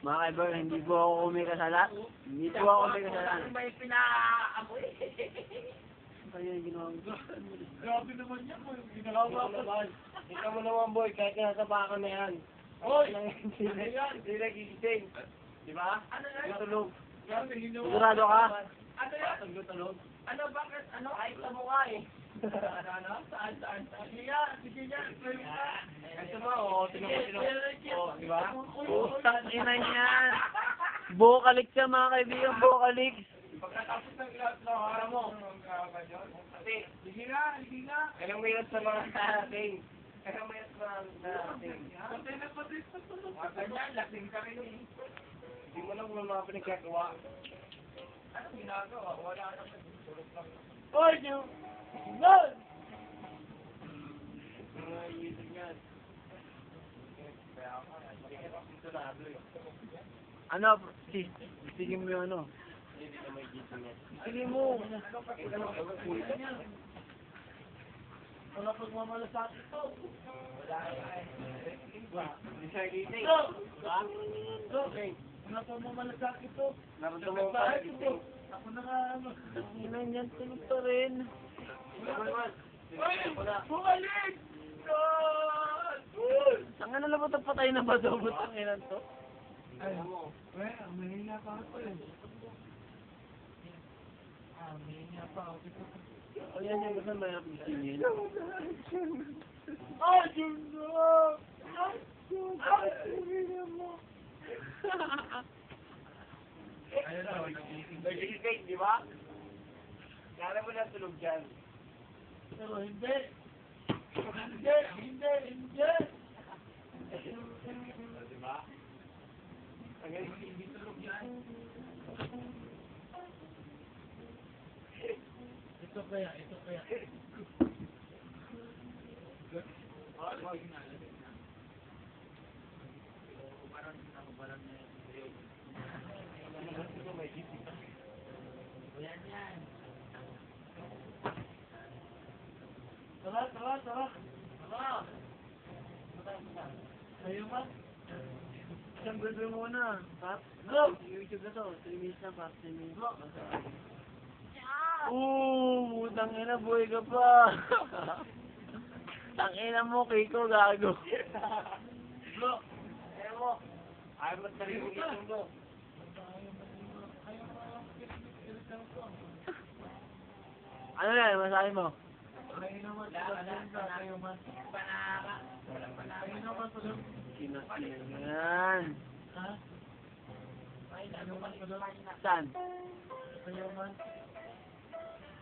Mga kaibigan, hindi po ako kumikasalan. Hindi po ako kumikasalan. May pinaamoy. Kaya yung ginawa ko. Grabe naman yan mo. Ginawa ko. Ikaw mo naman boy, kahit nasa baka na yan. Hoy! Hindi nagigising. Di ba? Ano yan? Natulog. Sigurado ka? Ano yan? Tulog. Ano, bakit? Ano? Ayos sa mukha eh. Ano? Saan? Sige yan. Pwede ka. Ito mo, o, tinong. O, di ba? Utang ina niyan. Bukalik siya mga kaibigan, bukalik. Pagkatapos ng ilang araw mo. Sige nga. Ilang minutes na mga ating. Ilang minutes na ating. Patay na patay sa tulog. Ganyan, lasing ka rin eh. Hindi mo lang kung mga pinagkagawa. Anong ginagawa? Wala naman. Tulog lang. Oy, yung... Lord! Mga yun yan. Ano, sige mo yung ano? Sige mo. Wala pagmamalasakit to. Hindi siya gising. Okay. Wala pagmamalasakit to. Naramdaman mo pa gising. Ako na nga ano. Inan yan, tulog pa rin. Bumalik! Saan na labot ang patay na ba daw? Butang ilan to? Ay, mahina pa ako eh. Mahina pa ako. O yan yung gusto mahirap gisingin. Ay, Diyos mo! Ay, sumina mo! Ayun na, Nagising, di ba? Kala mo na tulog dyan. pero hindi. Hindi. Di ba? Hindi tulog yan. Ito kaya. Parang na yun. Yan. Tara. Ayaw ba? Isang bebe muna. Pat? Go! YouTube na to. 3 minutes na pa. 10 minutes. Go! Tangina, buhay ka pa. Tangina mo, Kiko, gago. Go! Ayaw mo. Ayaw mo talaga yung isang mo. Ano na, masahe mo? Kayo naman tulog. Kinasinan. Ha? Saan? Kayo man.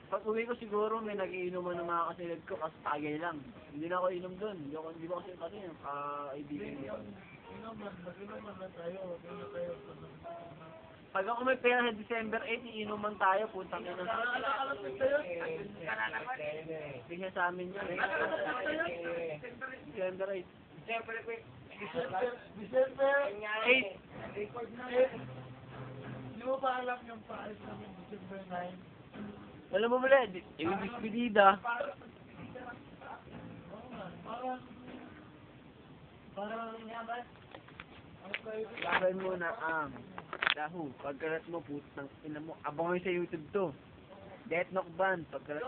Pag uwi ko siguro may nagiinuman ng mga kasilid ko kasi tagay lang. Hindi na ako inom doon. Hindi ko kasi kaibigan ko. Mag-inuman lang tayo. Pag ako may pera sa December 8, iinuman tayo. Puntang ina. Nakakalapit tayo. Bigyan sa amin yun. December 8. December 8. 8. Di mo ba alam yung paalis namin December 9? Alam mo muli, yung bispedida. Parang Laban mo na ang dahu. Pagkalat mo, putang ina mo. Abangan sa YouTube to. Death Knock Band. Pagkalat.